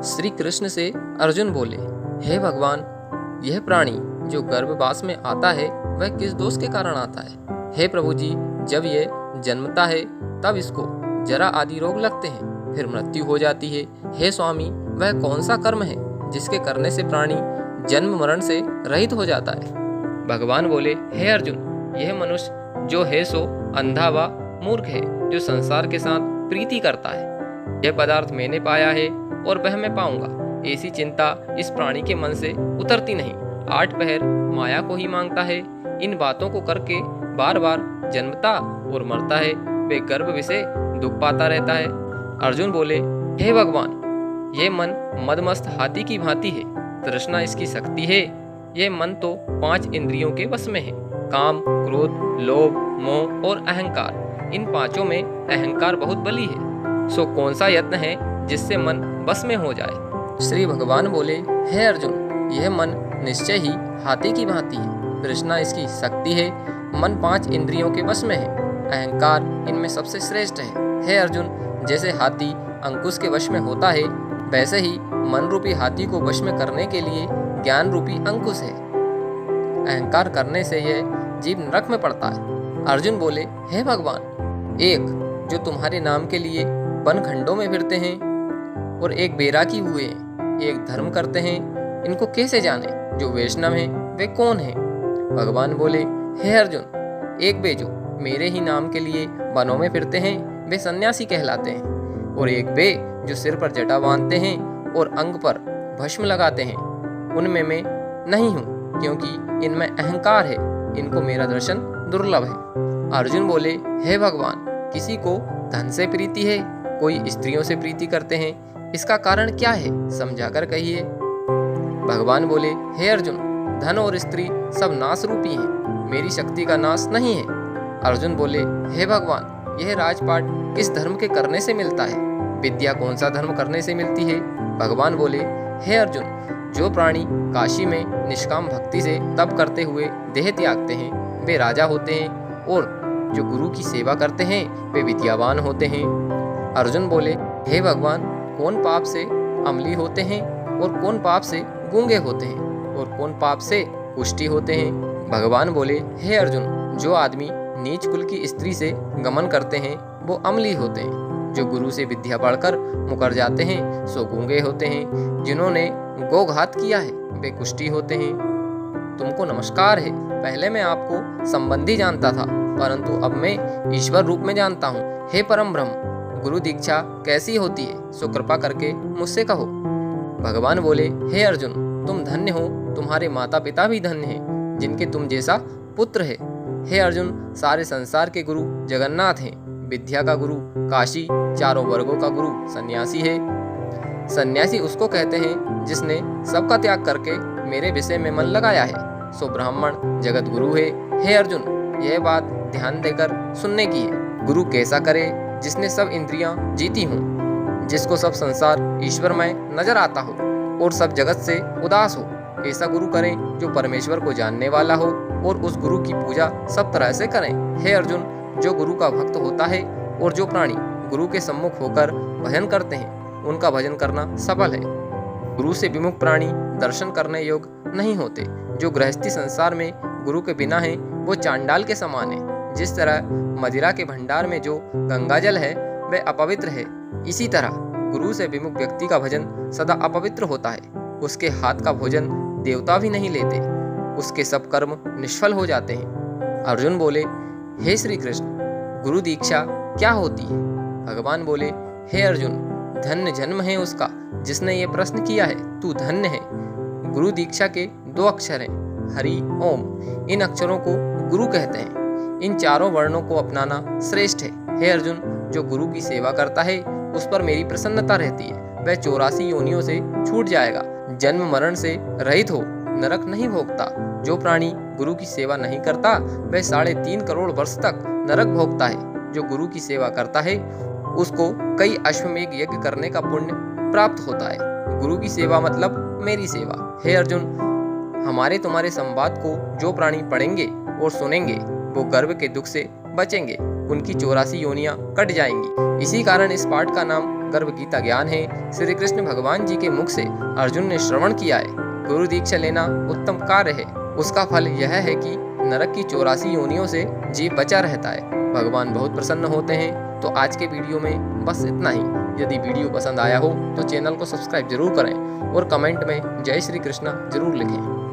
श्री कृष्ण से अर्जुन बोले, हे भगवान, यह प्राणी जो गर्भवास में आता है वह किस दोष के कारण आता है? हे प्रभु जी, जब यह जन्मता है तब इसको जरा आदि रोग लगते हैं, फिर मृत्यु हो जाती है। हे स्वामी, वह कौन सा कर्म है जिसके करने से प्राणी जन्म मरण से रहित हो जाता है? भगवान बोले, हे अर्जुन, यह मनुष्य जो है सो अंधा व मूर्ख है, जो संसार के साथ प्रीति करता है। यह पदार्थ मैंने पाया है और वह मैं पाऊंगा, ऐसी चिंता इस प्राणी के मन से उतरती नहीं। 8 पहर माया को ही मांगता है। इन बातों को करके बार बार जन्मता और मरता है। वे गर्भ विषय दुख पाता रहता है। अर्जुन बोले, हे भगवान, ये मन मदमस्त हाथी की भांति है। तृष्णा इसकी शक्ति है। ये मन तो 5 इंद्रियों के वश में है, काम, क्रोध, लोभ, मोह और अहंकार। इन पांचों में अहंकार बहुत बली है। सो कौन सा यत्न है जिससे मन बस में हो जाए? श्री भगवान बोले, हे अर्जुन, यह मन निश्चय ही हाथी की भांति है। तृष्णा इसकी शक्ति है। मन 5 इंद्रियों के वश में है। अहंकार इनमें सबसे श्रेष्ठ है। हे अर्जुन, जैसे हाथी अंकुश के वश में होता है, वैसे ही मन रूपी हाथी को वश में करने के लिए ज्ञान रूपी अंकुश है। अहंकार करने से यह जीव नरक में पड़ता है। अर्जुन बोले, हे भगवान, एक जो तुम्हारे नाम के लिए वन खंडों में फिरते हैं और एक बैरागी हुए हैं, एक धर्म करते हैं, इनको कैसे जाने? जो वैष्णव हैं वे कौन हैं? भगवान बोले, हे अर्जुन, एक वे जो मेरे ही नाम के लिए वनों में फिरते हैं वे सन्यासी कहलाते हैं, और एक वे जो सिर पर जटा बांधते हैं और अंग पर भस्म लगाते हैं, उनमें मैं नहीं हूँ, क्योंकि इनमें अहंकार है। इनको मेरा दर्शन दुर्लभ है। अर्जुन बोले, हे भगवान, किसी को धन से प्रीति है, कोई स्त्रियों से प्रीति करते हैं, इसका कारण क्या है? समझाकर कहिए। भगवान बोले, हे अर्जुन, धन और स्त्री सब नाश रूपी हैं, मेरी शक्ति का नाश नहीं है। अर्जुन बोले, हे भगवान, यह राजपाट किस धर्म के करने से मिलता है? विद्या कौन सा धर्म करने से मिलती है? भगवान बोले, हे अर्जुन, जो प्राणी काशी में निष्काम भक्ति से तप करते हुए देह त्यागते हैं वे राजा होते हैं, और जो गुरु की सेवा करते हैं वे विद्यावान होते हैं। अर्जुन बोले, हे भगवान, कौन पाप से अमली होते हैं और कौन पाप से गूंगे होते हैं और कौन पाप से कुष्ठी होते हैं? भगवान बोले, हे अर्जुन, जो आदमी नीच कुल की स्त्री से गमन करते हैं वो अमली होते हैं। जो गुरु से विद्या पढ़कर मुकर जाते हैं सो गूंगे होते हैं। जिन्होंने गोघात किया है वे कुष्ठी होते हैं। तुमको नमस्कार है। पहले मैं आपको संबंधी जानता था, परंतु अब मैं ईश्वर रूप में जानता हूँ। हे परम ब्रह्म, गुरु दीक्षा कैसी होती है सो कृपा करके मुझसे कहो। भगवान बोले, हे अर्जुन, तुम धन्य हो, तुम्हारे माता पिता भी धन्य हैं, जिनके तुम जैसा पुत्र है। हे अर्जुन, सारे संसार के गुरु जगन्नाथ हैं। विद्या का गुरु काशी, चारों वर्गों का गुरु सन्यासी है। सन्यासी उसको कहते हैं जिसने सबका त्याग करके मेरे विषय में मन लगाया है, सो ब्राह्मण जगत गुरु है। हे अर्जुन, यह बात ध्यान देकर सुनने की है। गुरु कैसा करे? जिसने सब इंद्रियां जीती हों, जिसको सब संसार ईश्वरमय नजर आता हो और सब जगत से उदास हो। ऐसा गुरु करें जो परमेश्वर को जानने वाला हो, और उस गुरु की पूजा सब तरह से करें। हे अर्जुन, जो गुरु का भक्त होता है और जो प्राणी गुरु के सम्मुख होकर भजन करते हैं उनका भजन करना सफल है। गुरु से विमुख प्राणी दर्शन करने योग्य नहीं होते। जो गृहस्थी संसार में गुरु के बिना है वो चांडाल के समान है। जिस तरह मदिरा के भंडार में जो गंगाजल है वह अपवित्र है, इसी तरह गुरु से विमुख व्यक्ति का भजन सदा अपवित्र होता है। उसके हाथ का भोजन देवता भी नहीं लेते, उसके सब कर्म निष्फल हो जाते हैं। अर्जुन बोले, हे श्री कृष्ण, गुरु दीक्षा क्या होती है? भगवान बोले, हे अर्जुन, धन्य जन्म है उसका जिसने ये प्रश्न किया है। तू धन्य है। गुरु दीक्षा के 2 अक्षर हैं, हरि ओम। इन अक्षरों को गुरु कहते हैं। इन चारों वर्णों को अपनाना श्रेष्ठ है। हे अर्जुन, जो गुरु की सेवा करता है उस पर मेरी प्रसन्नता रहती है। वह 84 योनियों से छूट जाएगा, जन्म मरण से रहित हो, नरक नहीं भोगता। जो प्राणी गुरु की सेवा नहीं करता वह 3.5 करोड़ वर्ष तक नरक भोगता है। जो गुरु की सेवा करता है उसको कई अश्वमेध यज्ञ करने का पुण्य प्राप्त होता है। गुरु की सेवा मतलब मेरी सेवा। हे अर्जुन, हमारे तुम्हारे संवाद को जो प्राणी पढ़ेंगे और सुनेंगे वो गर्भ के दुख से बचेंगे, उनकी 84 योनियां कट जाएंगी। इसी कारण इस पाठ का नाम गर्भ गीता ज्ञान है, श्री कृष्ण भगवान जी के मुख से अर्जुन ने श्रवण किया है। गुरु दीक्षा लेना उत्तम कार्य है। उसका फल यह है कि नरक की 84 योनियों से जीव बचा रहता है। भगवान बहुत प्रसन्न होते हैं। तो आज के वीडियो में बस इतना ही। यदि वीडियो पसंद आया हो तो चैनल को सब्सक्राइब जरूर करें और कमेंट में जय श्री कृष्ण जरूर लिखें।